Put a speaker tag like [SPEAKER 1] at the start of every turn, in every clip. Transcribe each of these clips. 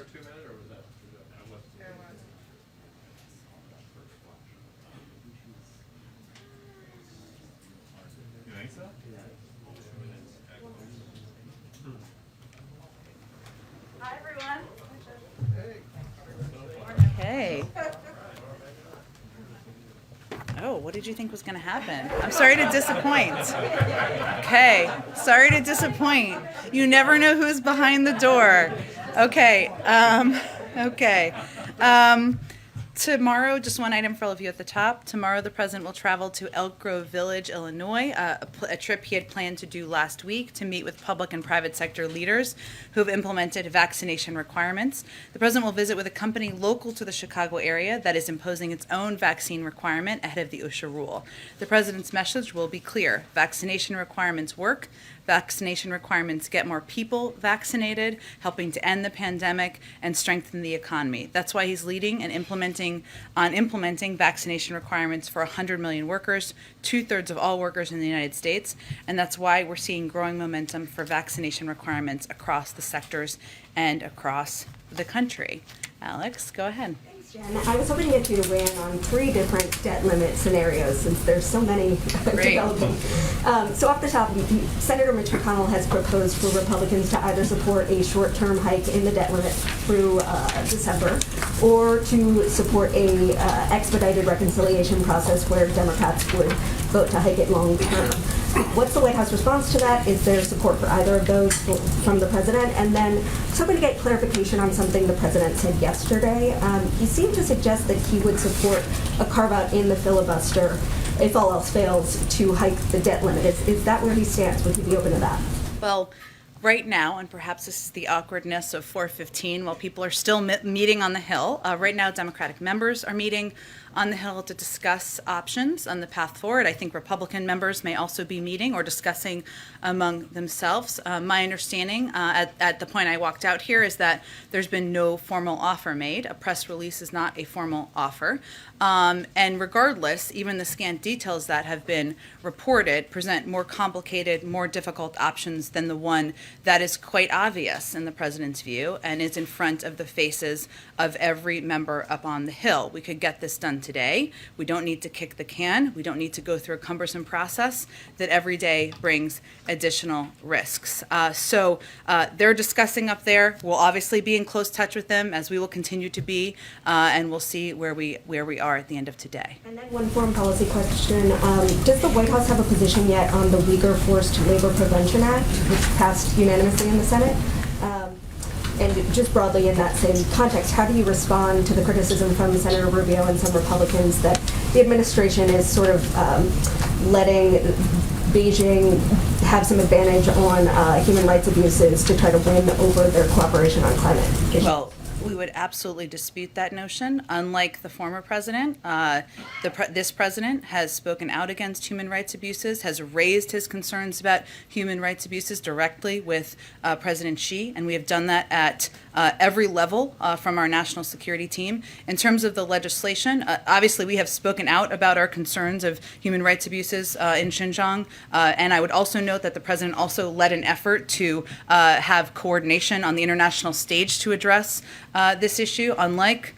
[SPEAKER 1] our 2 minute, or was that? You think so?
[SPEAKER 2] Hi, everyone.
[SPEAKER 3] Hey. Oh, what did you think was going to happen? I'm sorry to disappoint. Okay, sorry to disappoint. You never know who's behind the door. Okay, okay. Tomorrow, just one item for all of you at the top. Tomorrow, the president will travel to Elk Grove Village, Illinois, a trip he had planned to do last week to meet with public and private sector leaders who have implemented vaccination requirements. The president will visit with a company local to the Chicago area that is imposing its own vaccine requirement ahead of the OSHA rule. The president's message will be clear. Vaccination requirements work. Vaccination requirements get more people vaccinated, helping to end the pandemic and strengthen the economy. That's why he's leading and implementing vaccination requirements for 100 million workers, 2/3 of all workers in the United States, and that's why we're seeing growing momentum for vaccination requirements across the sectors and across the country. Alex, go ahead.
[SPEAKER 4] Jen, I was hoping to get you to weigh in on 3 different debt limit scenarios since there's so many developing. So off the top, Senator Mitch McConnell has proposed for Republicans to either support a short-term hike in the debt limit through December or to support a expedited reconciliation process where Democrats would vote to hike it long-term. What's the White House response to that? Is there support for either of those from the president? And then I was hoping to get clarification on something the president said yesterday. He seemed to suggest that he would support a carve-out in the filibuster if all else fails to hike the debt limit. Is that where he stands? Would he be open to that?
[SPEAKER 3] Well, right now, and perhaps this is the awkwardness of 4:15 while people are still meeting on the Hill, right now Democratic members are meeting on the Hill to discuss options on the path forward. I think Republican members may also be meeting or discussing among themselves. My understanding at the point I walked out here is that there's been no formal offer made. A press release is not a formal offer. And regardless, even the scant details that have been reported present more complicated, more difficult options than the one that is quite obvious in the president's view and is in front of the faces of every member up on the Hill. We could get this done today. We don't need to kick the can. We don't need to go through a cumbersome process that every day brings additional risks. So they're discussing up there. We'll obviously be in close touch with them, as we will continue to be, and we'll see where we are at the end of today.
[SPEAKER 4] And then one foreign policy question. Does the White House have a position yet on the Uyghur Forced Labor Prevention Act, which passed unanimously in the Senate? And just broadly in that same context, how do you respond to the criticism from Senator Rubio and some Republicans that the administration is sort of letting Beijing have some advantage on human rights abuses to try to win over their cooperation on climate issues?
[SPEAKER 3] Well, we would absolutely dispute that notion. Unlike the former president, this president has spoken out against human rights abuses, has raised his concerns about human rights abuses directly with President Xi, and we have done that at every level from our national security team. In terms of the legislation, obviously we have spoken out about our concerns of human rights abuses in Xinjiang, and I would also note that the president also led an effort to have coordination on the international stage to address this issue, unlike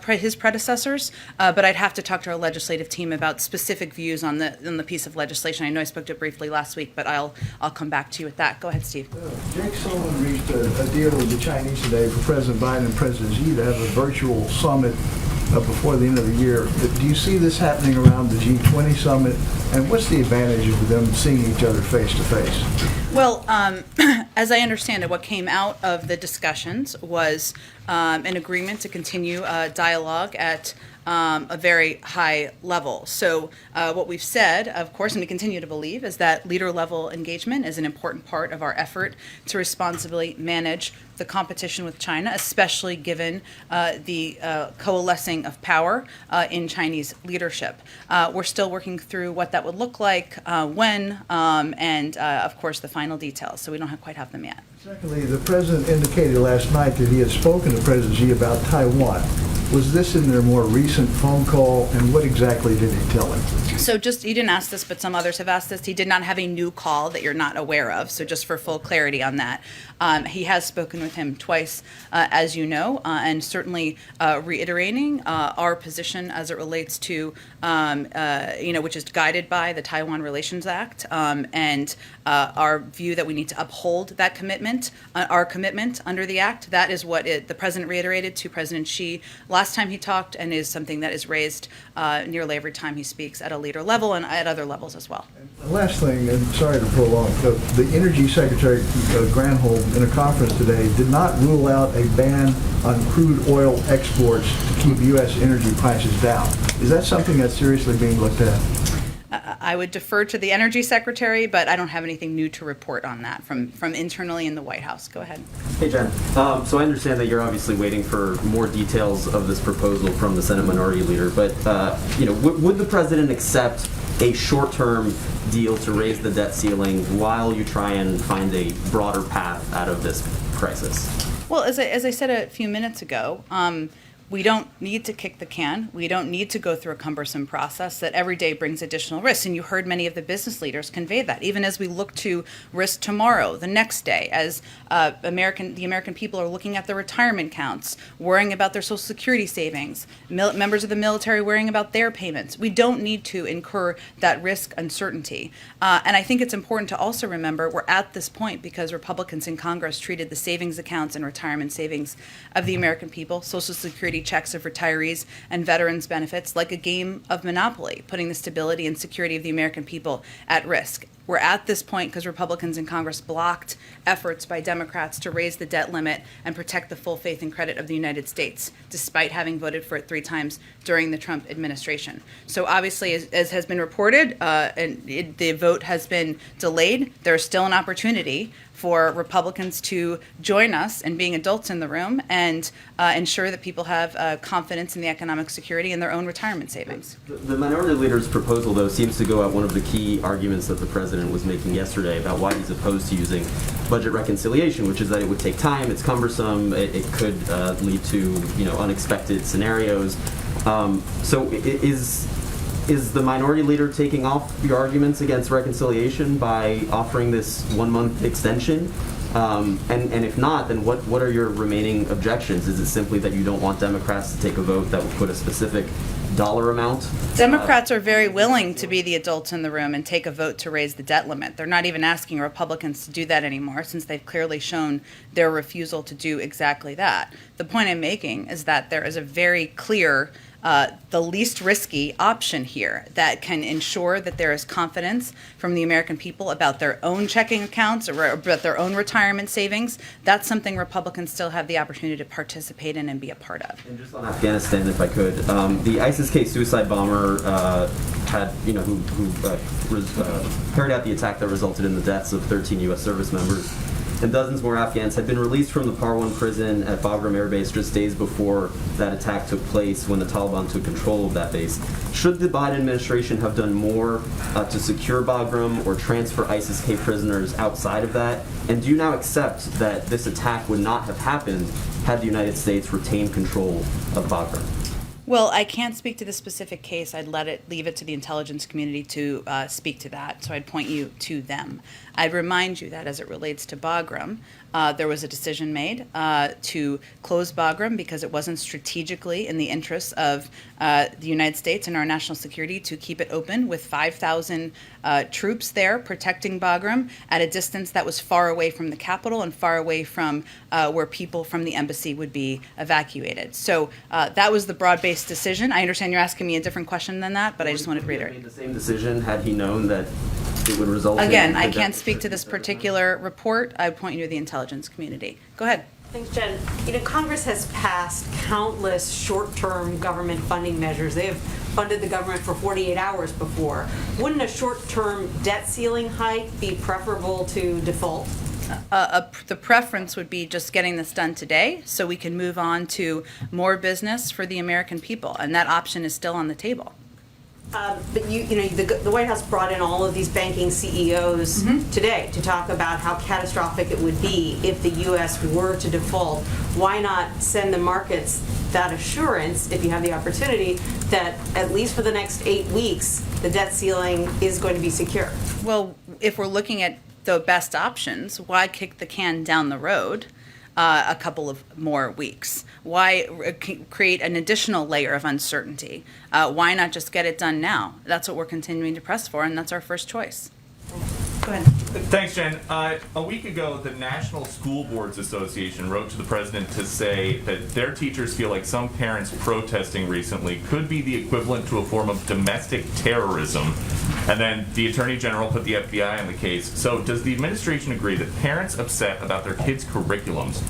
[SPEAKER 3] his predecessors, but I'd have to talk to our legislative team about specific views on the piece of legislation. I know I spoke to it briefly last week, but I'll come back to you with that. Go ahead, Steve.
[SPEAKER 5] Jake Sullivan reached a deal with the Chinese today for President Biden and President Xi to have a virtual summit before the end of the year. Do you see this happening around the G20 summit? And what's the advantage of them seeing each other face to face?
[SPEAKER 3] Well, as I understand it, what came out of the discussions was an agreement to continue dialogue at a very high level. So what we've said, of course, and we continue to believe, is that leader-level engagement is an important part of our effort to responsibly manage the competition with China, especially given the coalescing of power in Chinese leadership. We're still working through what that would look like, when, and of course the final details, so we don't quite have them yet.
[SPEAKER 5] Secondly, the president indicated last night that he had spoken to President Xi about Taiwan. Was this in their more recent phone call, and what exactly did he tell him?
[SPEAKER 3] So just, you didn't ask this, but some others have asked this. He did not have a new call that you're not aware of. So just for full clarity on that, he has spoken with him twice, as you know, and certainly reiterating our position as it relates to, which is guided by the Taiwan Relations Act, and our view that we need to uphold that commitment, our commitment under the act. That is what the president reiterated to President Xi last time he talked, and is something that is raised nearly every time he speaks at a leader level and at other levels as well.
[SPEAKER 5] The last thing, and sorry to prolong, the Energy Secretary Granholm in a conference today did not rule out a ban on crude oil exports to keep U.S. energy prices down. Is that something that's seriously being looked at?
[SPEAKER 3] I would defer to the Energy Secretary, but I don't have anything new to report on that from internally in the White House. Go ahead.
[SPEAKER 6] Hey, Jen. So I understand that you're obviously waiting for more details of this proposal from the Senate Minority Leader, but would the president accept a short-term deal to raise the debt ceiling while you try and find a broader path out of this crisis?
[SPEAKER 3] Well, as I said a few minutes ago, we don't need to kick the can. We don't need to go through a cumbersome process that every day brings additional risks. And you heard many of the business leaders convey that, even as we look to risk tomorrow, the next day, as the American people are looking at their retirement counts, worrying about their Social Security savings, members of the military worrying about their payments. We don't need to incur that risk uncertainty. And I think it's important to also remember we're at this point because Republicans in Congress treated the savings accounts and retirement savings of the American people, Social Security checks of retirees and veterans benefits, like a game of Monopoly, putting the stability and security of the American people at risk. We're at this point because Republicans in Congress blocked efforts by Democrats to raise the debt limit and protect the full faith and credit of the United States, despite having voted for it 3 times during the Trump administration. So obviously, as has been reported, the vote has been delayed. There's still an opportunity for Republicans to join us in being adults in the room and ensure that people have confidence in the economic security and their own retirement savings.
[SPEAKER 6] The minority leader's proposal, though, seems to go at one of the key arguments that the president was making yesterday about why he's opposed to using budget reconciliation, which is that it would take time, it's cumbersome, it could lead to unexpected scenarios. So is the minority leader taking off your arguments against reconciliation by offering this 1-month extension? And if not, then what are your remaining objections? Is it simply that you don't want Democrats to take a vote that would put a specific dollar amount?
[SPEAKER 3] Democrats are very willing to be the adults in the room and take a vote to raise the debt limit. They're not even asking Republicans to do that anymore, since they've clearly shown their refusal to do exactly that. The point I'm making is that there is a very clear the least risky option here that can ensure that there is confidence from the American people about their own checking accounts or about their own retirement savings. That's something Republicans still have the opportunity to participate in and be a part of.
[SPEAKER 6] And just on Afghanistan, if I could, the ISIS-K suicide bomber who carried out the attack that resulted in the deaths of 13 U.S. service members and dozens more Afghans had been released from the Parwan prison at Bagram Air Base just days before that attack took place when the Taliban took control of that base. Should the Biden administration have done more to secure Bagram or transfer ISIS-K prisoners outside of that? And do you now accept that this attack would not have happened had the United States retained control of Bagram?
[SPEAKER 3] Well, I can't speak to the specific case. I'd leave it to the intelligence community to speak to that, so I'd point you to them. I'd remind you that as it relates to Bagram, there was a decision made to close Bagram because it wasn't strategically in the interests of the United States and our national security to keep it open with 5,000 troops there protecting Bagram at a distance that was far away from the capital and far away from where people from the embassy would be evacuated. So that was the broad-based decision. I understand you're asking me a different question than that, but I just wanted to reiterate.
[SPEAKER 6] Made the same decision had he known that it would result
[SPEAKER 3] Again, I can't speak to this particular report. I would point you to the intelligence community. Go ahead.
[SPEAKER 7] Thanks, Jen. Congress has passed countless short-term government funding measures. They have funded the government for 48 hours before. Wouldn't a short-term debt ceiling hike be preferable to default?
[SPEAKER 3] The preference would be just getting this done today so we can move on to more business for the American people, and that option is still on the table.
[SPEAKER 7] But the White House brought in all of these banking CEOs today to talk about how catastrophic it would be if the U.S. were to default. Why not send the markets that assurance, if you have the opportunity, that at least for the next 8 weeks, the debt ceiling is going to be secure?
[SPEAKER 3] Well, if we're looking at the best options, why kick the can down the road a couple of more weeks? Why create an additional layer of uncertainty? Why not just get it done now? That's what we're continuing to press for, and that's our first choice. Go ahead.
[SPEAKER 1] Thanks, Jen. A week ago, the National School Boards Association wrote to the president to say that their teachers feel like some parents protesting recently could be the equivalent to a form of domestic terrorism. And then the Attorney General put the FBI on the case. So does the administration agree that parents upset about their kids' curriculums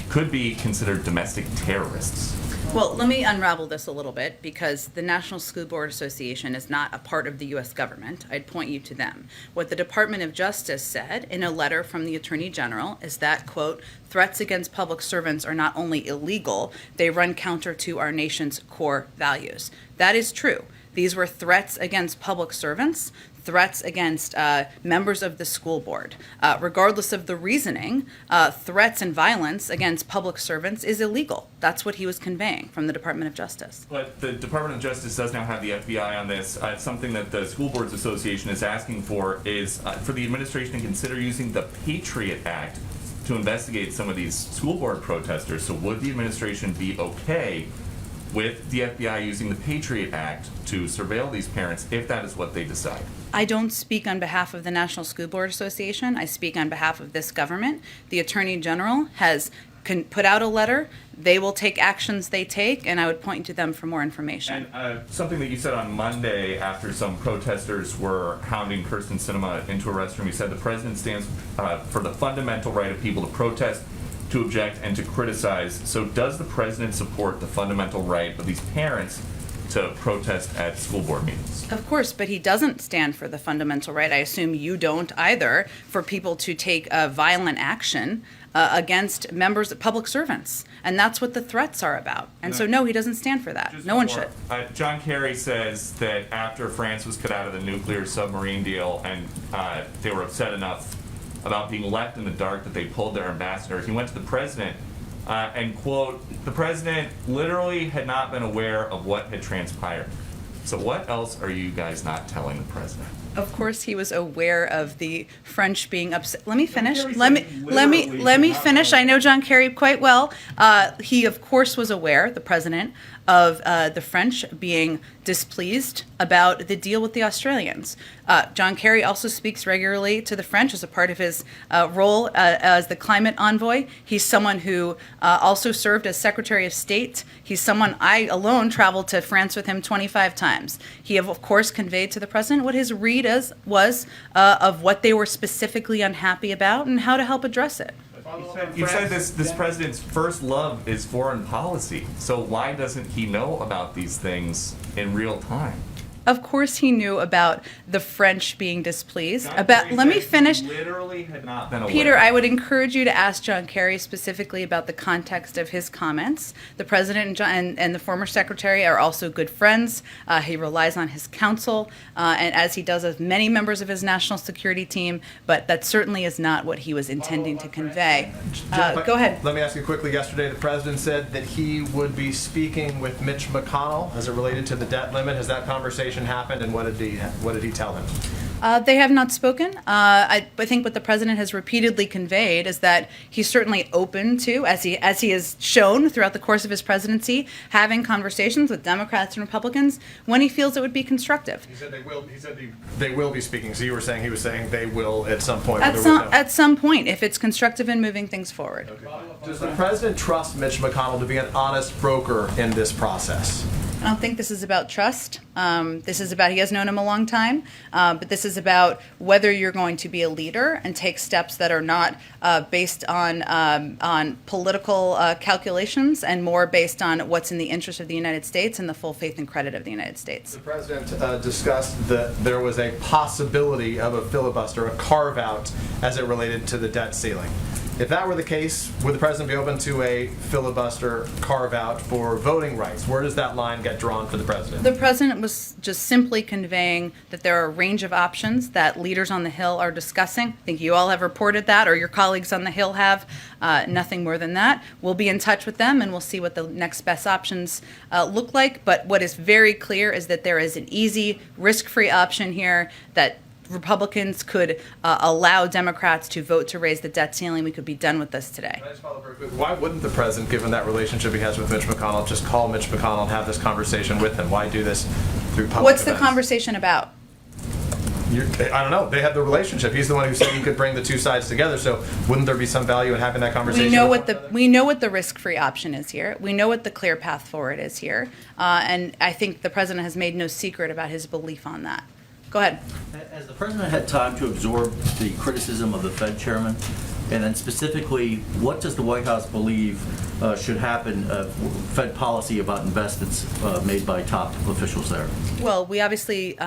[SPEAKER 1] could be considered domestic terrorists?
[SPEAKER 3] Well, let me unravel this a little bit, because the National School Board Association is not a part of the U.S. government. I'd point you to them. What the Department of Justice said in a letter from the Attorney General is that, quote, threats against public servants are not only illegal, they run counter to our nation's core values. That is true. These were threats against public servants, threats against members of the school board. Regardless of the reasoning, threats and violence against public servants is illegal. That's what he was conveying from the Department of Justice.
[SPEAKER 1] But the Department of Justice does now have the FBI on this. Something that the School Boards Association is asking for is for the administration to consider using the Patriot Act to investigate some of these school board protesters. So would the administration be okay with the FBI using the Patriot Act to surveil these parents if that is what they decide?
[SPEAKER 3] I don't speak on behalf of the National School Board Association. I speak on behalf of this government. The Attorney General has put out a letter. They will take actions they take, and I would point to them for more information.
[SPEAKER 1] And something that you said on Monday after some protesters were hounding Kirsten Sinema into a restroom, you said the president stands for the fundamental right of people to protest, to object, and to criticize. So does the president support the fundamental right of these parents to protest at school board meetings?
[SPEAKER 3] Of course, but he doesn't stand for the fundamental right, I assume you don't either, for people to take violent action against members of public servants. And that's what the threats are about. And so, no, he doesn't stand for that. No one should.
[SPEAKER 1] John Kerry says that after France was cut out of the nuclear submarine deal and they were upset enough about being left in the dark that they pulled their ambassador, he went to the president and, quote, the president literally had not been aware of what had transpired. So what else are you guys not telling the president?
[SPEAKER 3] Of course, he was aware of the French being upset. Let me finish. Let me finish. I know John Kerry quite well. He, of course, was aware, the president, of the French being displeased about the deal with the Australians. John Kerry also speaks regularly to the French as a part of his role as the climate envoy. He's someone who also served as Secretary of State. He's someone I alone traveled to France with him 25 times. He, of course, conveyed to the president what his read was of what they were specifically unhappy about and how to help address it.
[SPEAKER 1] You said this president's first love is foreign policy. So why doesn't he know about these things in real time?
[SPEAKER 3] Of course he knew about the French being displeased. Let me finish.
[SPEAKER 1] Literally had not been aware.
[SPEAKER 3] Peter, I would encourage you to ask John Kerry specifically about the context of his comments. The president and the former secretary are also good friends. He relies on his counsel, and as he does with many members of his national security team, but that certainly is not what he was intending to convey. Go ahead.
[SPEAKER 8] Let me ask you quickly. Yesterday, the president said that he would be speaking with Mitch McConnell as it related to the debt limit. Has that conversation happened, and what did he tell him?
[SPEAKER 3] They have not spoken. I think what the president has repeatedly conveyed is that he's certainly open to, as he has shown throughout the course of his presidency, having conversations with Democrats and Republicans when he feels it would be constructive.
[SPEAKER 8] He said they will. He said they will be speaking. So he was saying they will at some point.
[SPEAKER 3] At some point, if it's constructive in moving things forward.
[SPEAKER 8] Okay. Does the president trust Mitch McConnell to be an honest broker in this process?
[SPEAKER 3] I don't think this is about trust. This is about, he has known him a long time, but this is about whether you're going to be a leader and take steps that are not based on political calculations and more based on what's in the interest of the United States and the full faith and credit of the United States.
[SPEAKER 8] The president discussed that there was a possibility of a filibuster, a carve-out, as it related to the debt ceiling. If that were the case, would the president be open to a filibuster carve-out for voting rights? Where does that line get drawn for the president?
[SPEAKER 3] The president was just simply conveying that there are a range of options that leaders on the Hill are discussing. I think you all have reported that, or your colleagues on the Hill have. Nothing more than that. We'll be in touch with them, and we'll see what the next best options look like. But what is very clear is that there is an easy, risk-free option here that Republicans could allow Democrats to vote to raise the debt ceiling. We could be done with this today.
[SPEAKER 8] Can I just follow very quick? Why wouldn't the president, given that relationship he has with Mitch McConnell, just call Mitch McConnell and have this conversation with him? Why do this through public
[SPEAKER 3] What's the
[SPEAKER 8] events?
[SPEAKER 3] conversation about?
[SPEAKER 8] I don't know. They have the relationship. He's the one who said he could bring the two sides together. So wouldn't there be some value in having that conversation?
[SPEAKER 3] We know
[SPEAKER 8] with
[SPEAKER 3] what
[SPEAKER 8] one
[SPEAKER 3] the
[SPEAKER 8] another?
[SPEAKER 3] we know what the risk-free option is here. We know what the clear path forward is here, and I think the president has made no secret about his belief on that. Go ahead.
[SPEAKER 9] Has the president had time to absorb the criticism of the Fed chairman? And then specifically, what does the White House believe should happen, Fed policy about investments made by top officials there?
[SPEAKER 3] Well, we obviously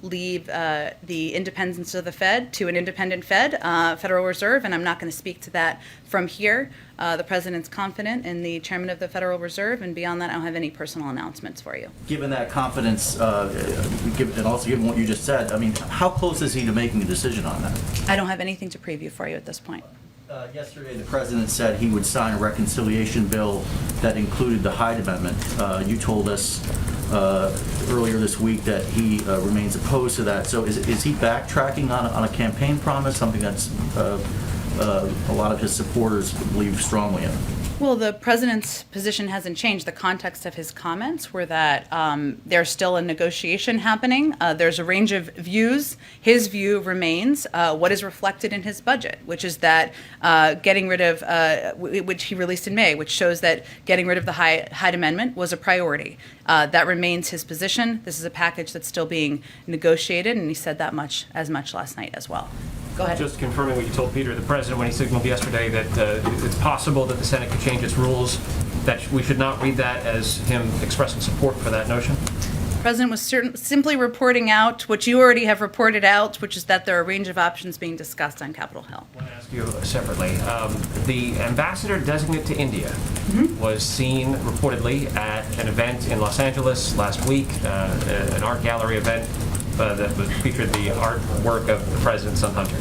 [SPEAKER 3] leave the independence of the Fed to an independent Fed, Federal Reserve, and I'm not going to speak to that from here. The president's confident in the chairman of the Federal Reserve, and beyond that, I don't have any personal announcements for you.
[SPEAKER 9] Given that confidence, and also given what you just said, I mean, how close is he to making a decision on that?
[SPEAKER 3] I don't have anything to preview for you at this point.
[SPEAKER 9] Yesterday, the president said he would sign a reconciliation bill that included the Hyde Amendment. You told us earlier this week that he remains opposed to that. So is he backtracking on a campaign promise, something that's a lot of his supporters believe strongly in?
[SPEAKER 3] Well, the president's position hasn't changed. The context of his comments were that there's still a negotiation happening. There's a range of views. His view remains what is reflected in his budget, which is that getting rid of, which he released in May, which shows that getting rid of the Hyde Amendment was a priority. That remains his position. This is a package that's still being negotiated, and he said that much last night as well. Go ahead.
[SPEAKER 10] Just confirming what you told Peter, the president, when he signaled yesterday that it's possible that the Senate could change its rules, that we should not read that as him expressing support for that notion?
[SPEAKER 3] The president was simply reporting out what you already have reported out, which is that there are a range of options being discussed on Capitol Hill.
[SPEAKER 10] I want to ask you separately. The ambassador designate to India was seen reportedly at an event in Los Angeles last week, an art gallery event that featured the artwork of the president's son, Hunter.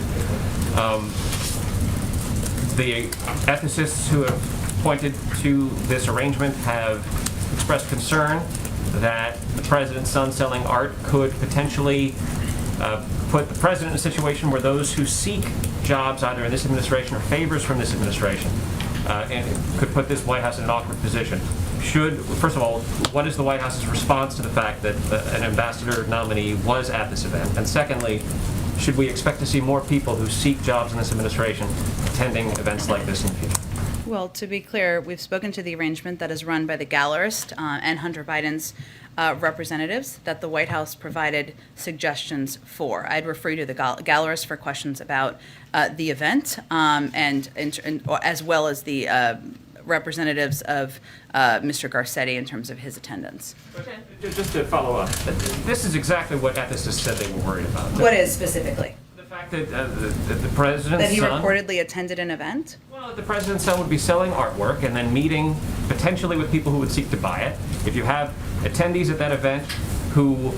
[SPEAKER 10] The ethicists who have pointed to this arrangement have expressed concern that the president's son selling art could potentially put the president in a situation where those who seek jobs either in this administration or favors from this administration and could put this White House in an awkward position. First of all, what is the White House's response to the fact that an ambassador nominee was at this event? And secondly, should we expect to see more people who seek jobs in this administration attending events like this in the future?
[SPEAKER 3] Well, to be clear, we've spoken to the arrangement that is run by the gallerist and Hunter Biden's representatives that the White House provided suggestions for. I'd refer you to the gallerist for questions about the event and as well as the representatives of Mr. Garcetti in terms of his attendance.
[SPEAKER 10] Just to follow up, this is exactly what ethicists said they were worried about.
[SPEAKER 3] What is specifically?
[SPEAKER 10] The fact that the president's
[SPEAKER 3] That he
[SPEAKER 10] son...
[SPEAKER 3] reportedly attended an event?
[SPEAKER 10] Well, the president's son would be selling artwork and then meeting potentially with people who would seek to buy it. If you have attendees at that event who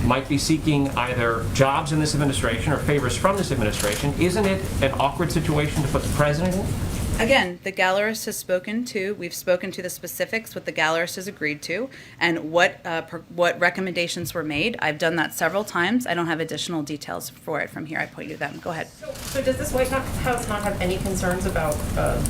[SPEAKER 10] might be seeking either jobs in this administration or favors from this administration, isn't it an awkward situation to put the president in?
[SPEAKER 3] Again, the gallerist has we've spoken to the specifics, what the gallerist has agreed to, and what recommendations were made. I've done that several times. I don't have additional details for it from here. I point you to them. Go ahead.
[SPEAKER 11] So does this White House not have any concerns about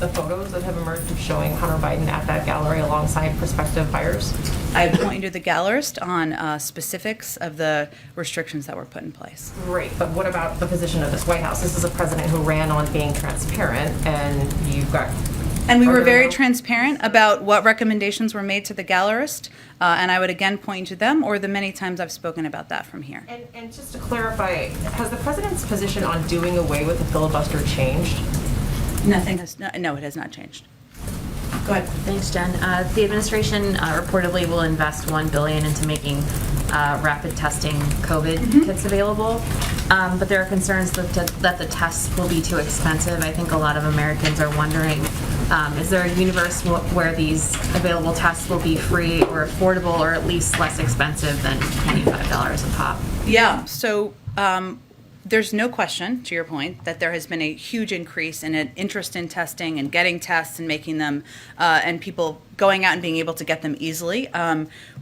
[SPEAKER 11] the photos that have emerged of showing Hunter Biden at that gallery alongside prospective buyers?
[SPEAKER 3] I point you to the gallerist on specifics of the restrictions that were put in place.
[SPEAKER 11] Great, but what about the position of this White House? This is a president who ran on being transparent, and you've got...
[SPEAKER 3] And we were very transparent about what recommendations were made to the gallerist, and I would again point you to them or the many times I've spoken about that from here.
[SPEAKER 11] And just to clarify, has the president's position on doing away with the filibuster changed?
[SPEAKER 3] Nothing has, no, it has not changed. Go ahead.
[SPEAKER 12] Thanks, Jen. The administration reportedly will invest $1 billion into making
[SPEAKER 11] rapid testing COVID kits available. But there are concerns that the tests will be too expensive. I think a lot of Americans are wondering, is there a universe where these available tests will be free or affordable or at least less expensive than $25 a pop?
[SPEAKER 3] Yeah, so there's no question, to your point, that there has been a huge increase in an interest in testing and getting tests and making them, and people going out and being able to get them easily.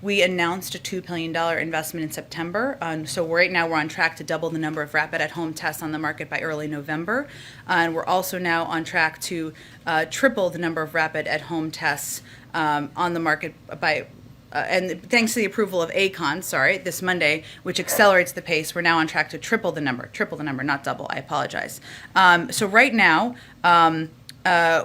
[SPEAKER 3] We announced a $2 billion investment in September. So right now we're on track to double the number of rapid at-home tests on the market by early November. And we're also now on track to triple the number of rapid at-home tests on the market by and thanks to the approval of ACON, this Monday, which accelerates the pace, we're now on track to triple the number, not double, I apologize. So right now,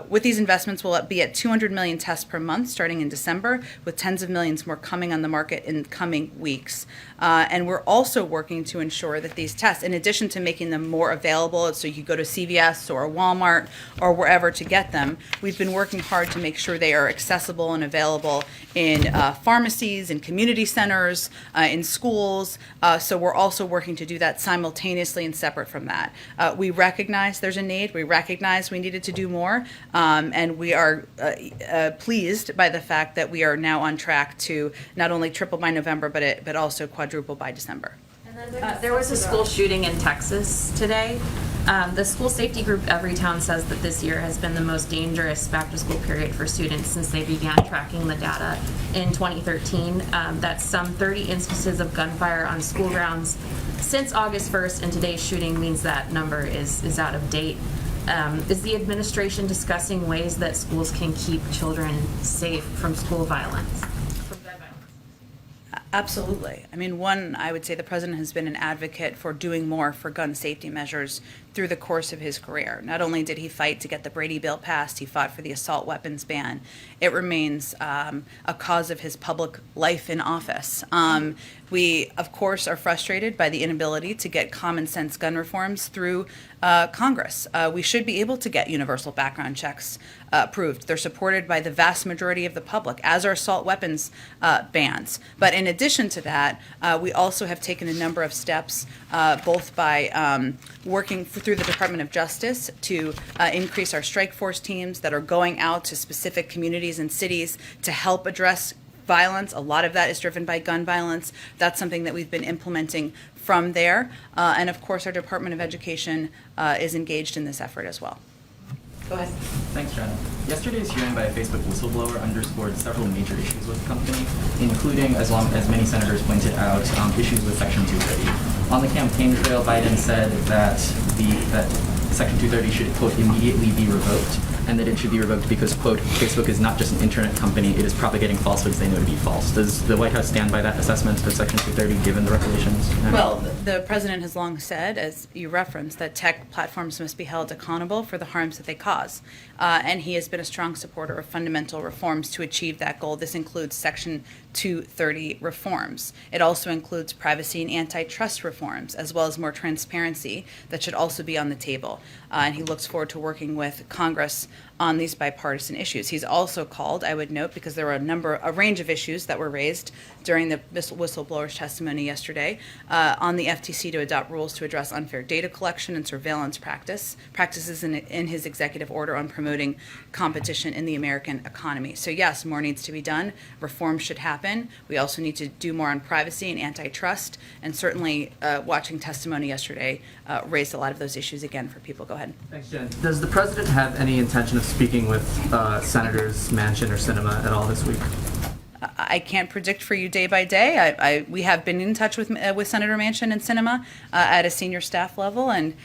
[SPEAKER 3] with these investments, we'll be at 200 million tests per month starting in December, with tens of millions more coming on the market in coming weeks. And we're also working to ensure that these tests, in addition to making them more available, so you go to CVS or Walmart or wherever to get them, we've been working hard to make sure they are accessible and available in pharmacies, in community centers, in schools. So we're also working to do that simultaneously and separate from that. We recognize there's a need. We recognize we needed to do more. And we are pleased by the fact that we are now on track to not only triple by November, but also quadruple by December.
[SPEAKER 11] There was a school shooting in Texas today. The school safety group Everytown says that this year has been the most dangerous back-to-school period for students since they began tracking the data in 2013. That's some 30 instances of gunfire on school grounds since August 1st, and today's shooting means that number is out of date. Is the administration discussing ways that schools can keep children safe from school violence?
[SPEAKER 3] Absolutely. I mean, I would say the president has been an advocate for doing more for gun safety measures through the course of his career. Not only did he fight to get the Brady bill passed, he fought for the assault weapons ban. It remains a cause of his public life in office. We, of course, are frustrated by the inability to get common sense gun reforms through Congress. We should be able to get universal background checks approved. They're supported by the vast majority of the public, as are assault weapons bans. But in addition to that, we also have taken a number of steps, both by working through the Department of Justice to increase our strike force teams that are going out to specific communities and cities to help address violence. A lot of that is driven by gun violence. That's something that we've been implementing from there. And of course, our Department of Education is engaged in this effort as well. Go ahead.
[SPEAKER 12] Thanks, Jen. Yesterday's hearing by a Facebook whistleblower underscored several major issues with the company, including, as many senators pointed out, issues with Section 230. On the campaign trail, Biden said that Section 230 should, quote, immediately be revoked, and that it should be revoked because, quote, Facebook is not just an internet company, it is propagating falsehoods they know to be false. Does the White House stand by that assessment of Section 230 given the revelations?
[SPEAKER 3] Well, the president has long said, as you referenced, that tech platforms must be held accountable for the harms that they cause. And he has been a strong supporter of fundamental reforms to achieve that goal. This includes Section 230 reforms. It also includes privacy and antitrust reforms, as well as more transparency that should also be on the table. And he looks forward to working with Congress on these bipartisan issues. He's also called, I would note, because there were a range of issues that were raised during the whistleblower's testimony yesterday, on the FTC to adopt rules to address unfair data collection and surveillance practices in his executive order on promoting competition in the American economy. So yes, more needs to be done. Reform should happen. We also need to do more on privacy and antitrust, and certainly watching testimony yesterday raised a lot of those issues again for people. Go ahead.
[SPEAKER 12] Thanks, Jen. Does the president have any intention of speaking with Senators Manchin or Sinema at all this week?
[SPEAKER 3] I can't predict for you day by day. We have been in touch with Senator Manchin and Sinema at a senior staff level, and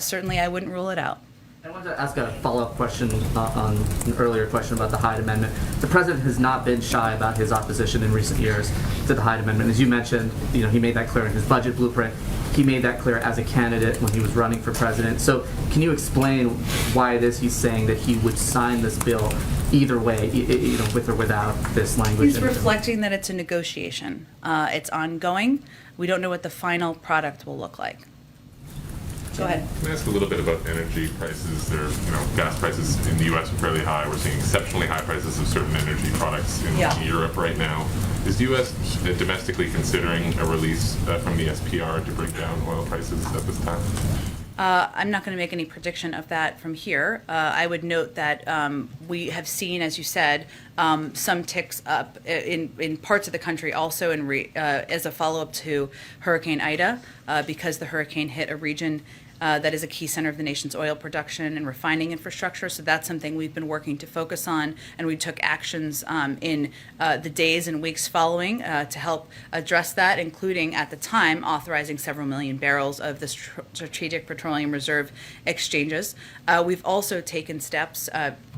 [SPEAKER 3] certainly I wouldn't rule it out.
[SPEAKER 12] I wanted to ask a follow-up question on an earlier question about the Hyde Amendment. The president has not been shy about his opposition in recent years to the Hyde Amendment. As you mentioned, he made that clear in his budget blueprint. He made that clear as a candidate when he was running for president. So can you explain why it is he's saying that he would sign this bill either way, with or without this language?
[SPEAKER 3] He's reflecting that it's a negotiation. It's ongoing. We don't know what the final product will look like. Go ahead.
[SPEAKER 13] Can I ask a little bit about energy prices? Gas prices in the U.S. are fairly high. We're seeing exceptionally high prices of certain energy products in Europe right now. Is the U.S. domestically considering a release from the SPR to bring down oil prices at this time?
[SPEAKER 3] I'm not going to make any prediction of that from here. I would note that we have seen, as you said, some ticks up in parts of the country also as a follow-up to Hurricane Ida, because the hurricane hit a region that is a key center of the nation's oil production and refining infrastructure. So that's something we've been working to focus on, and we took actions in the days and weeks following to help address that, including at the time authorizing several million barrels of the Strategic Petroleum Reserve exchanges. We've also taken steps,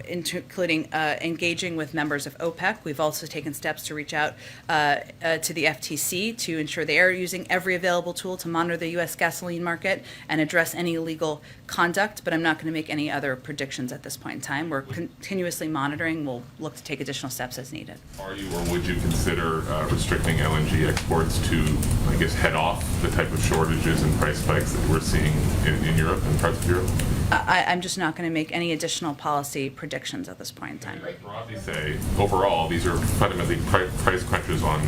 [SPEAKER 3] including engaging with members of OPEC. We've also taken steps to reach out to the FTC to ensure they are using every available tool to monitor the U.S. gasoline market and address any illegal conduct, but I'm not going to make any other predictions at this point in time. We're continuously monitoring. We'll look to take additional steps as needed.
[SPEAKER 13] Are you, or would you consider restricting LNG exports to, I guess, head off the type of shortages and price spikes that we're seeing in Europe and parts of Europe?
[SPEAKER 3] I'm just not going to make any additional policy predictions at this point in time.
[SPEAKER 13] I broadly say, overall, these are fundamentally price crunches on,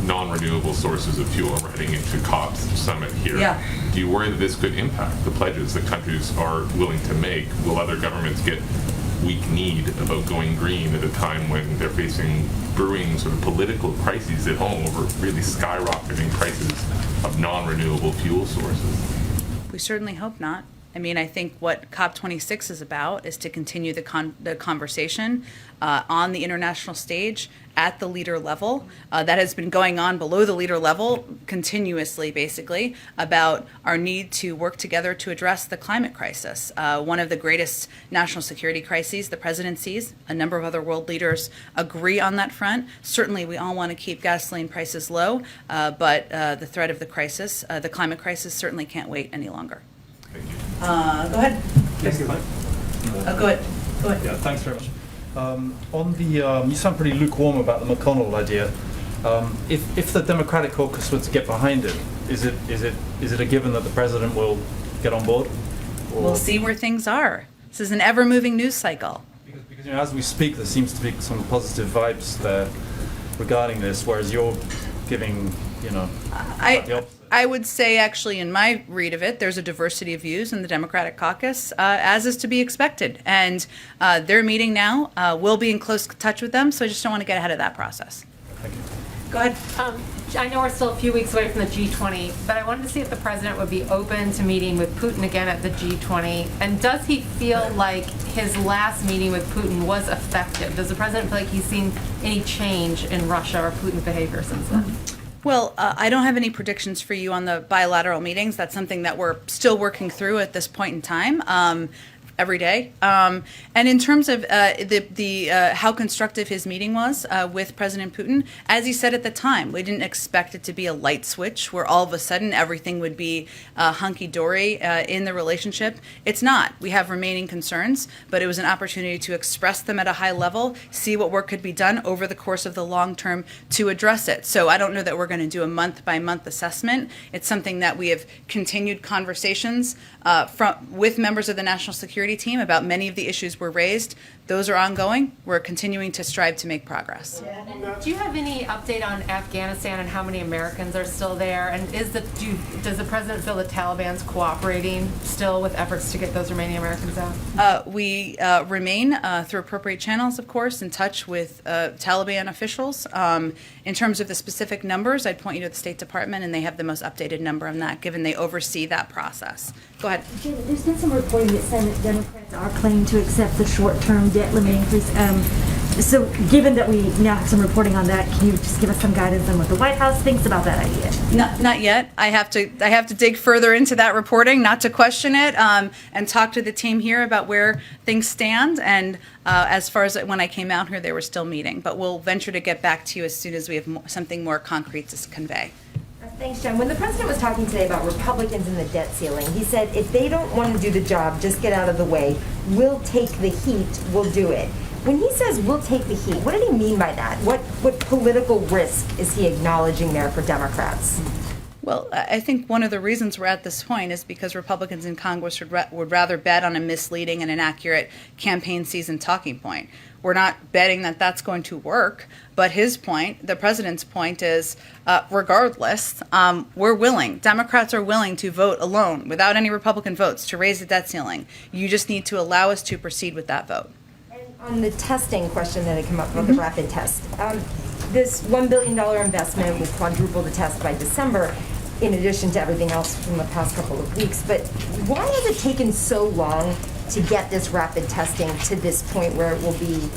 [SPEAKER 13] non-renewable sources of fuel. We're heading into COP's summit here.
[SPEAKER 3] Yeah.
[SPEAKER 13] Do you worry that this could impact the pledges that countries are willing to make? Will other governments get weak-kneed about going green at a time when they're facing brewing sort of political crises at home over really skyrocketing prices of non-renewable fuel sources?
[SPEAKER 3] We certainly hope not. I mean, I think what COP26 is about is to continue the conversation on the international stage at the leader level. That has been going on below the leader level continuously, basically, about our need to work together to address the climate crisis. One of the greatest national security crises the president sees. A number of other world leaders agree on that front. Certainly, we all want to keep gasoline prices low, but the threat of the crisis, the climate crisis, certainly can't wait any longer.
[SPEAKER 13] Thank you.
[SPEAKER 3] Go ahead.
[SPEAKER 14] Thank you.
[SPEAKER 3] Go ahead. Go ahead.
[SPEAKER 14] Yeah, thanks very much. On the, you sound pretty lukewarm about the McConnell idea. If the Democratic caucus were to get behind it, is it a given that the president will get on board? Or?
[SPEAKER 3] We'll see where things are. This is an ever-moving news cycle.
[SPEAKER 14] Because as we speak, there seems to be some positive vibes there regarding this, whereas you're giving, the opposite.
[SPEAKER 3] I would say, actually, in my read of it, there's a diversity of views in the Democratic caucus, as is to be expected. And they're meeting now. We'll be in close touch with them, so I just don't want to get ahead of that process.
[SPEAKER 14] Thank you.
[SPEAKER 3] Go ahead.
[SPEAKER 15] I know we're still a few weeks away from the G20, but I wanted to see if the president would be open to meeting with Putin again at the G20. And does he feel like his last meeting with Putin was effective? Does the president feel like he's seen any change in Russia or Putin's behavior since then?
[SPEAKER 3] Well, I don't have any predictions for you on the bilateral meetings. That's something that we're still working through at this point in time. Every day. And in terms of how constructive his meeting was with President Putin, as he said at the time, we didn't expect it to be a light switch where all of a sudden everything would be hunky-dory in the relationship. It's not. We have remaining concerns, but it was an opportunity to express them at a high level, see what work could be done over the course of the long term to address it. So I don't know that we're going to do a month-by-month assessment. It's something that we have continued conversations with members of the National Security team about many of the issues were raised. Those are ongoing. We're continuing to strive to make progress.
[SPEAKER 15] Do you have any update on Afghanistan and how many Americans are still there? And does the president feel the Taliban's cooperating still with efforts to get those remaining Americans out?
[SPEAKER 3] We remain, through appropriate channels, of course, in touch with Taliban officials. In terms of the specific numbers, I'd point you to the State Department, and they have the most updated number on that, given they oversee that process. Go ahead.
[SPEAKER 16] Jim, there's been some reporting that Senate Democrats are planning to accept the short-term debt limit increase. So given that we now have some reporting on that, can you just give us some guidance on what the White House thinks about that idea?
[SPEAKER 3] Not yet. I have to dig further into that reporting, not to question it, and talk to the team here about where things stand. And as far as when I came out here, they were still meeting. But we'll venture to get back to you as soon as we have something more concrete to convey.
[SPEAKER 17] Thanks, John. When the president was talking today about Republicans and the debt ceiling, he said, if they don't want to do the job, just get out of the way. We'll take the heat. We'll do it. When he says we'll take the heat, what did he mean by that? What political risk is he acknowledging there for Democrats?
[SPEAKER 3] Well, I think one of the reasons we're at this point is because Republicans in Congress would rather bet on a misleading and inaccurate campaign season talking point. We're not betting that that's going to work, but his point, the president's point is, regardless, we're willing, Democrats are willing to vote alone, without any Republican votes, to raise the debt ceiling. You just need to allow us to proceed with that vote.
[SPEAKER 17] And on the testing question that had come up about the rapid test, this $1 billion investment will quadruple the test by December, in addition to everything else from the past couple of weeks. But why has it taken so long to get this rapid testing to this point where it will be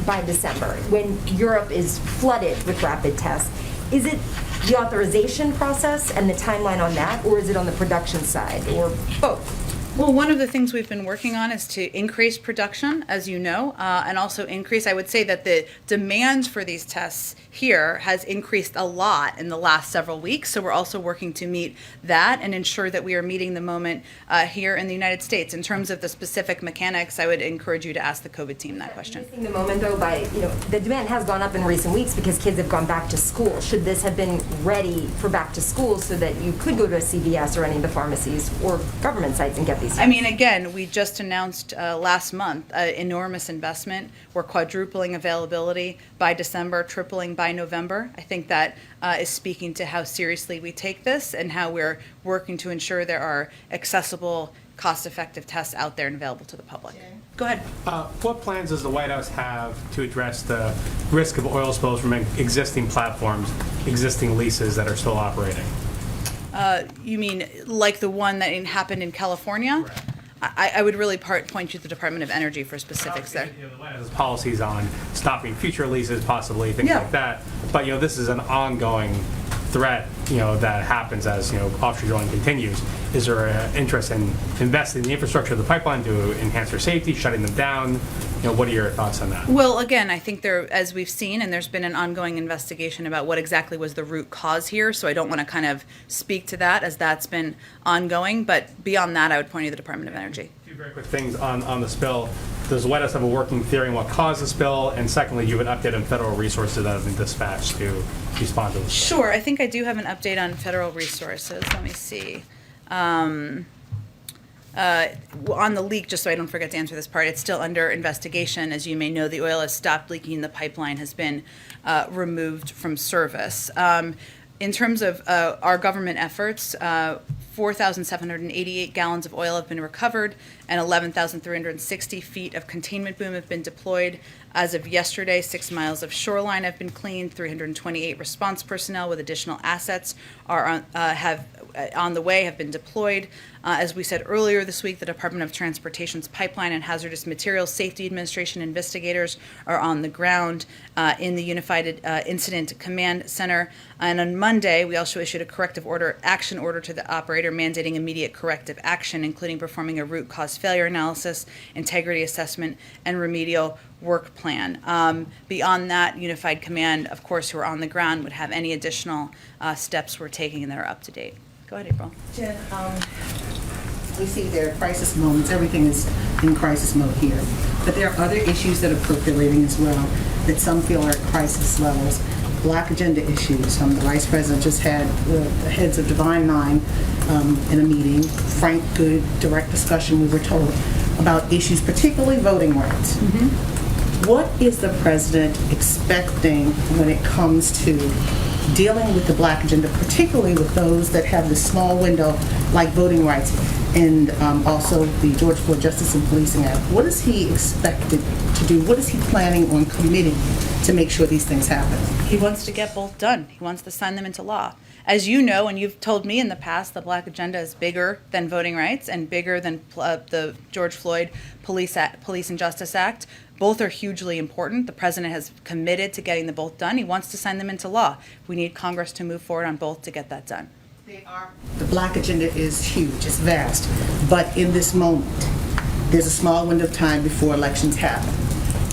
[SPEAKER 17] by December, when Europe is flooded with rapid tests? Is it the authorization process and the timeline on that, or is it on the production side, or both?
[SPEAKER 3] Well, one of the things we've been working on is to increase production, as you know, and also increase, I would say that the demand for these tests here has increased a lot in the last several weeks. So we're also working to meet that and ensure that we are meeting the moment here in the United States. In terms of the specific mechanics, I would encourage you to ask the COVID team that question.
[SPEAKER 17] Missing the moment, though, by, the demand has gone up in recent weeks because kids have gone back to school. Should this have been ready for back to school so that you could go to a CVS or any of the pharmacies or government sites and get these tests?
[SPEAKER 3] I mean, again, we just announced last month enormous investment. We're quadrupling availability by December, tripling by November. I think that is speaking to how seriously we take this and how we're working to ensure there are accessible, cost-effective tests out there and available to the public. Go ahead.
[SPEAKER 18] What plans does the White House have to address the risk of oil spills from existing platforms, existing leases that are still operating?
[SPEAKER 3] You mean like the one that happened in California?
[SPEAKER 18] Correct.
[SPEAKER 3] I would really point you to the Department of Energy for specifics there.
[SPEAKER 18] The White House has policies on stopping future leases, possibly things like that. But this is an ongoing threat, that happens as offshore drilling continues. Is there an interest in investing in the infrastructure of the pipeline to enhance their safety, shutting them down? What are your thoughts on that?
[SPEAKER 3] Well, again, I think as we've seen, and there's been an ongoing investigation about what exactly was the root cause here. So I don't want to kind of speak to that as that's been ongoing. But beyond that, I would point you to the Department of Energy.
[SPEAKER 18] Two very quick things on the spill. Does the White House have a working theory on what caused the spill? And secondly, you have an update on federal resources that have been dispatched to respond to the spill.
[SPEAKER 3] Sure. I think I do have an update on federal resources. Let me see. On the leak, just so I don't forget to answer this part, it's still under investigation. As you may know, the oil has stopped leaking. The pipeline has been removed from service. In terms of our government efforts, 4,788 gallons of oil have been recovered and 11,360 feet of containment boom have been deployed. As of yesterday, 6 miles of shoreline have been cleaned. 328 response personnel with additional assets are on the way, have been deployed. As we said earlier this week, the Department of Transportation's Pipeline and Hazardous Materials Safety Administration investigators are on the ground in the Unified Incident Command Center. And on Monday, we also issued a action order to the operator mandating immediate corrective action, including performing a root cause failure analysis, integrity assessment, and remedial work plan. Beyond that, Unified Command, of course, who are on the ground, would have any additional steps we're taking and that are up to date. Go ahead, April.
[SPEAKER 19] Jen, we see there are crisis moments. Everything is in crisis mode here. But there are other issues that are percolating as well that some feel are at crisis levels. Black agenda issues. The Vice President just had the heads of Divine Nine in a meeting. Frank, good, direct discussion, we were told, about issues, particularly voting rights. What is the President expecting when it comes to dealing with the black agenda, particularly with those that have this small window like voting rights and also the George Floyd Justice and Policing Act? What is he expected to do? What is he planning on committing to make sure these things happen?
[SPEAKER 3] He wants to get both done. He wants to sign them into law. As you know, and you've told me in the past, the black agenda is bigger than voting rights and bigger than the George Floyd Police and Justice Act. Both are hugely important. The president has committed to getting them both done. He wants to sign them into law. We need Congress to move forward on both to get that done.
[SPEAKER 19] The black agenda is huge, it's vast, but in this moment, there's a small window of time before elections happen.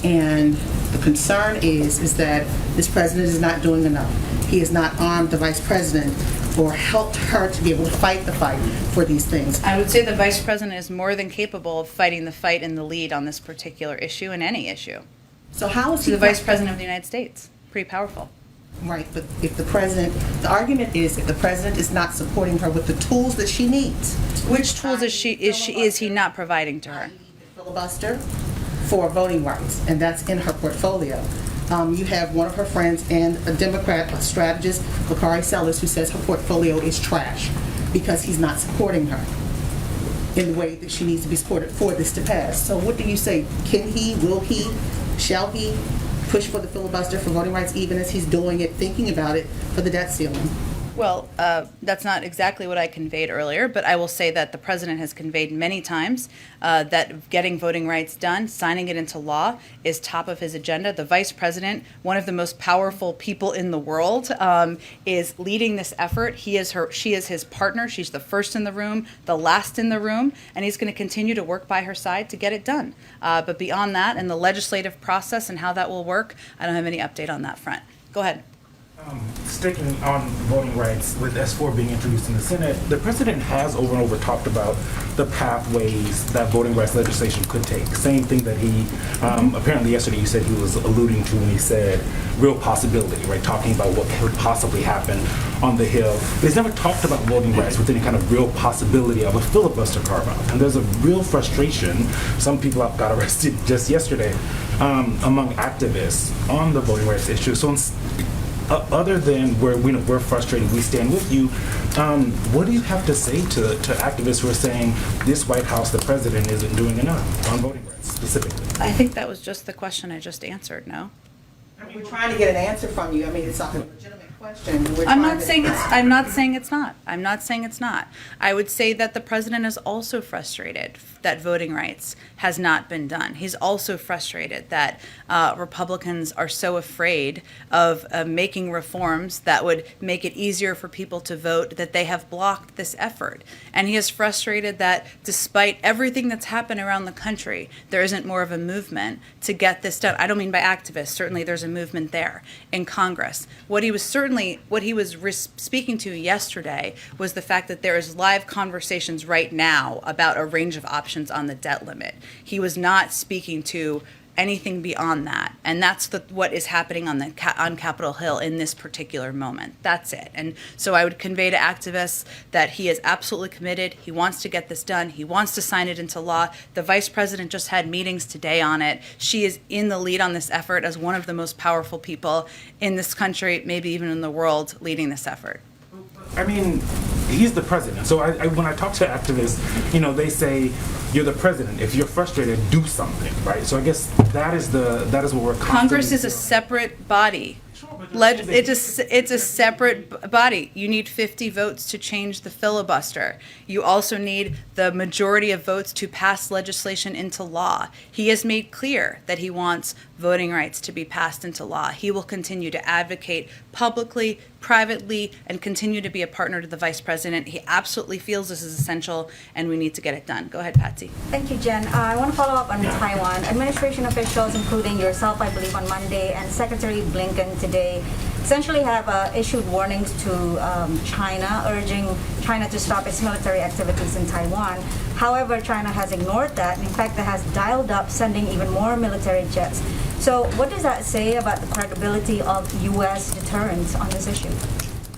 [SPEAKER 19] And the concern is that this president is not doing enough. He has not armed the vice president or helped her to be able to fight the fight for these things.
[SPEAKER 3] I would say the vice president is more than capable of fighting the fight in the lead on this particular issue and any issue.
[SPEAKER 19] So how is he
[SPEAKER 3] the vice president of the United States? Pretty powerful.
[SPEAKER 19] Right, but if the argument is if the president is not supporting her with the tools that she needs.
[SPEAKER 3] Which tools is he not providing to her?
[SPEAKER 19] Filibuster for voting rights, and that's in her portfolio. You have one of her friends and a Democrat, a strategist, Bakari Sellers, who says her portfolio is trash because he's not supporting her in the way that she needs to be supported for this to pass. So what do you say? Can he, will he, shall he push for the filibuster for voting rights even as he's doing it, thinking about it for the debt ceiling?
[SPEAKER 3] Well, that's not exactly what I conveyed earlier, but I will say that the president has conveyed many times that getting voting rights done, signing it into law, is top of his agenda. The vice president, one of the most powerful people in the world, is leading this effort. She is his partner. She's the first in the room, the last in the room, and he's going to continue to work by her side to get it done. But beyond that, and the legislative process and how that will work, I don't have any update on that front. Go ahead.
[SPEAKER 20] Sticking on voting rights, with S4 being introduced in the Senate, the president has over and over talked about the pathways that voting rights legislation could take. Same thing that he, apparently yesterday you said he was alluding to when he said real possibility, right? Talking about what could possibly happen on the Hill. But he's never talked about voting rights with any kind of real possibility of a filibuster carve-out. And there's a real frustration. Some people got arrested just yesterday among activists on the voting rights issue. So other than we're frustrated, we stand with you, what do you have to say to activists who are saying this White House, the president, isn't doing enough on voting rights specifically?
[SPEAKER 3] I think that was just the question I just answered, no?
[SPEAKER 19] We're trying to get an answer from you. I mean, it's not a legitimate question.
[SPEAKER 3] I'm not saying it's not. I would say that the president is also frustrated that voting rights has not been done. He's also frustrated that Republicans are so afraid of making reforms that would make it easier for people to vote, that they have blocked this effort. And he is frustrated that despite everything that's happened around the country, there isn't more of a movement to get this done. I don't mean by activists. Certainly there's a movement there in Congress. What he was speaking to yesterday was the fact that there is live conversations right now about a range of options on the debt limit. He was not speaking to anything beyond that, and that's what is happening on Capitol Hill in this particular moment. That's it. And so I would convey to activists that he is absolutely committed. He wants to get this done. He wants to sign it into law. The vice president just had meetings today on it. She is in the lead on this effort as one of the most powerful people in this country, maybe even in the world, leading this effort.
[SPEAKER 20] I mean, he's the president. So when I talk to activists, they say, you're the president. If you're frustrated, do something, right? So I guess that is what we're
[SPEAKER 3] Congress is a separate body. It's a separate body. You need 50 votes to change the filibuster. You also need the majority of votes to pass legislation into law. He has made clear that he wants voting rights to be passed into law. He will continue to advocate publicly, privately, and continue to be a partner to the vice president. He absolutely feels this is essential, and we need to get it done. Go ahead, Patsy.
[SPEAKER 4] Thank you, Jen. I want to follow up on Taiwan. Administration officials, including yourself, I believe, on Monday, and Secretary Blinken today, essentially have issued warnings to China, urging China to stop its military activities in Taiwan. However, China has ignored that. In fact, it has dialed up sending even more military jets. So what does that say about the credibility of U.S. deterrence on this issue?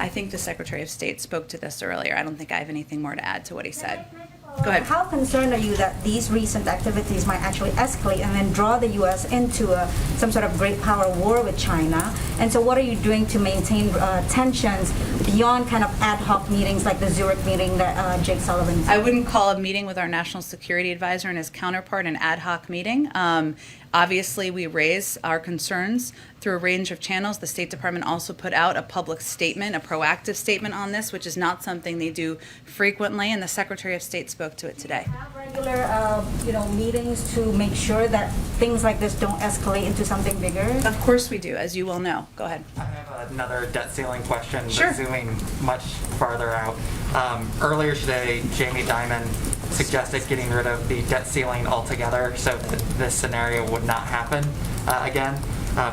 [SPEAKER 3] I think the Secretary of State spoke to this earlier. I don't think I have anything more to add to what he said. Go ahead.
[SPEAKER 4] How concerned are you that these recent activities might actually escalate and then draw the U.S. into some sort of great power war with China? And so what are you doing to maintain tensions beyond kind of ad hoc meetings like the Zurich meeting that Jake Sullivan said?
[SPEAKER 3] I wouldn't call a meeting with our National Security Advisor and his counterpart an ad hoc meeting. Obviously, we raise our concerns through a range of channels. The State Department also put out a public statement, a proactive statement on this, which is not something they do frequently, and the Secretary of State spoke to it today.
[SPEAKER 4] Have regular, meetings to make sure that things like this don't escalate into something bigger?
[SPEAKER 3] Of course we do, as you well know. Go ahead.
[SPEAKER 12] I have another debt ceiling question,
[SPEAKER 3] Sure.
[SPEAKER 12] but zooming much farther out. Earlier today, Jamie Dimon suggested getting rid of the debt ceiling altogether so that this scenario would not happen again.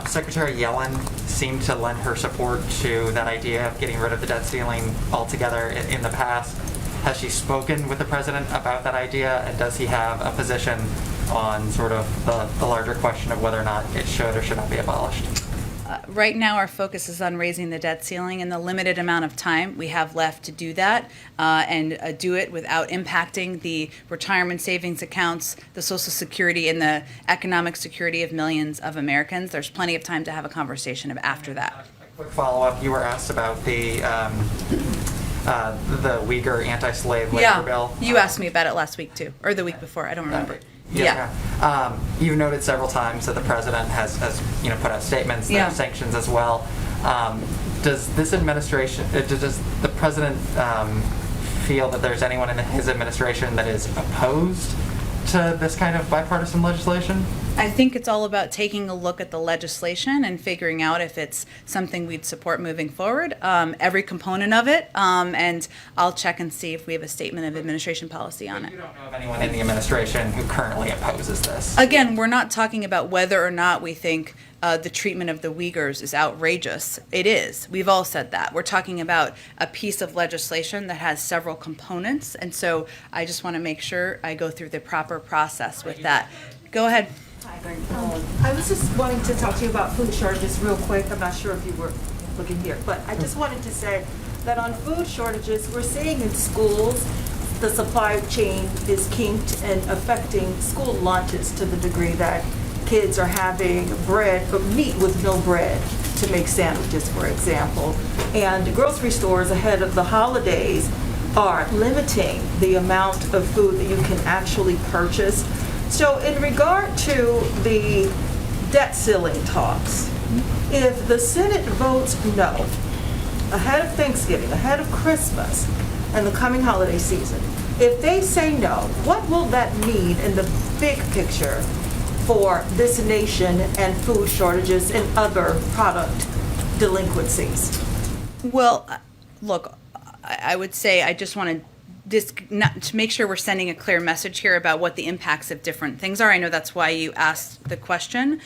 [SPEAKER 12] Secretary Yellen seemed to lend her support to that idea of getting rid of the debt ceiling altogether in the past. Has she spoken with the president about that idea, and does he have a position on sort of the larger question of whether or not it should or should not be abolished?
[SPEAKER 3] Right now, our focus is on raising the debt ceiling and the limited amount of time we have left to do that and do it without impacting the retirement savings accounts, the Social Security, and the economic security of millions of Americans. There's plenty of time to have a conversation after that.
[SPEAKER 21] Quick follow-up, you were asked about the Uyghur anti-slave labor bill.
[SPEAKER 3] You asked me about it last week too, or the week before, I don't remember.
[SPEAKER 21] You've noted several times that the president has put out statements, there are sanctions as well. Does this administration, does the president feel that there's anyone in his administration that is opposed to this kind of bipartisan legislation?
[SPEAKER 3] I think it's all about taking a look at the legislation and figuring out if it's something we'd support moving forward, every component of it, and I'll check and see if we have a statement of administration policy on it.
[SPEAKER 21] You don't know of anyone in the administration who currently opposes this?
[SPEAKER 3] Again, we're not talking about whether or not we think the treatment of the Uyghurs is outrageous. It is. We've all said that. We're talking about a piece of legislation that has several components, and so I just want to make sure I go through the proper process with that. Go ahead.
[SPEAKER 22] I was just wanting to talk to you about food shortages real quick. I'm not sure if you were looking here, but I just wanted to say that on food shortages, we're seeing in schools the supply chain is kinked and affecting school lunches to the degree that kids are having meat with no bread to make sandwiches, for example. And grocery stores ahead of the holidays are limiting the amount of food that you can actually purchase. So in regard to the debt ceiling talks, if the Senate votes no, ahead of Thanksgiving, ahead of Christmas, and the coming holiday season, if they say no, what will that mean in the big picture for this nation and food shortages and other product delinquencies?
[SPEAKER 3] Well, look, I would say I just want to to make sure we're sending a clear message here about what the impacts of different things are. I know that's why you asked the question.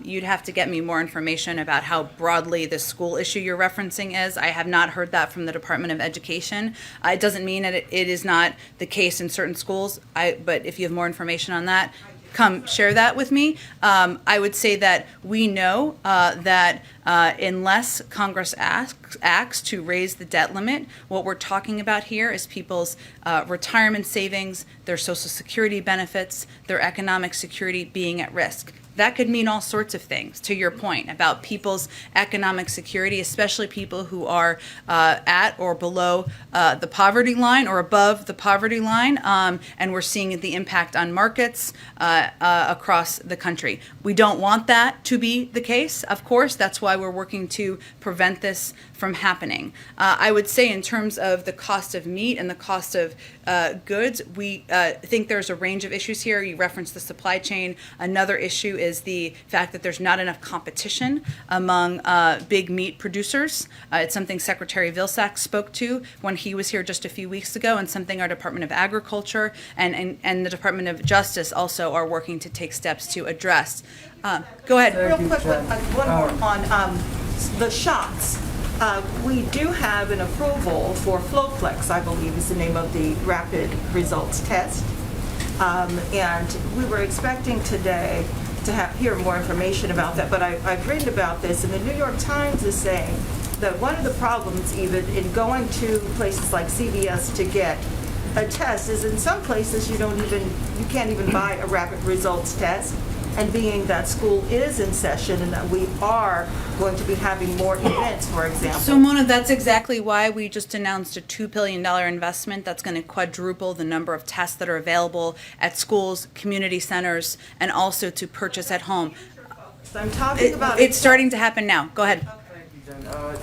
[SPEAKER 3] You'd have to get me more information about how broadly the school issue you're referencing is. I have not heard that from the Department of Education. It doesn't mean that it is not the case in certain schools, but if you have more information on that, come share that with me. I would say that we know that unless Congress acts to raise the debt limit, what we're talking about here is people's retirement savings, their Social Security benefits, their economic security being at risk. That could mean all sorts of things, to your point, about people's economic security, especially people who are at or below the poverty line or above the poverty line, and we're seeing the impact on markets across the country. We don't want that to be the case, of course. That's why we're working to prevent this from happening. I would say in terms of the cost of meat and the cost of goods, we think there's a range of issues here. You referenced the supply chain. Another issue is the fact that there's not enough competition among big meat producers. It's something Secretary Vilsack spoke to when he was here just a few weeks ago, and something our Department of Agriculture and the Department of Justice also are working to take steps to address. Go ahead.
[SPEAKER 22] Real quick, one more on the shots. We do have an approval for FlowFlex, I believe is the name of the rapid results test. And we were expecting today to hear more information about that, but I've written about this, and the New York Times is saying that one of the problems even in going to places like CVS to get a test is in some places you can't even buy a rapid results test. And being that school is in session and that we are going to be having more events, for example.
[SPEAKER 3] So Mona, that's exactly why we just announced a $2 billion investment that's going to quadruple the number of tests that are available at schools, community centers, and also to purchase at home.
[SPEAKER 22] I'm talking about
[SPEAKER 3] it's starting to happen now. Go ahead.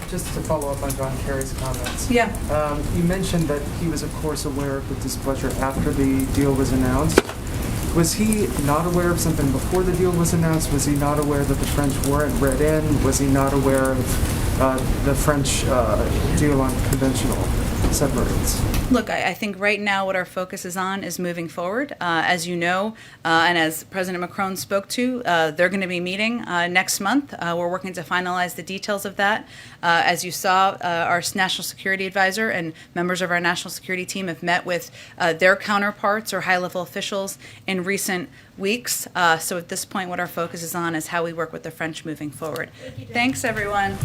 [SPEAKER 23] Just to follow up on John Kerry's comments.
[SPEAKER 3] Yeah.
[SPEAKER 23] You mentioned that he was, of course, aware of the displeasure after the deal was announced. Was he not aware of something before the deal was announced? Was he not aware that the French weren't read in? Was he not aware of the French deal on conventional? submarines?
[SPEAKER 3] Look, I think right now what our focus is on is moving forward. As you know, and as President Macron spoke to, they're going to be meeting next month. We're working to finalize the details of that. As you saw, our national security advisor and members of our national security team have met with their counterparts or high-level officials in recent weeks. So at this point, what our focus is on is how we work with the French moving forward. Thanks, everyone.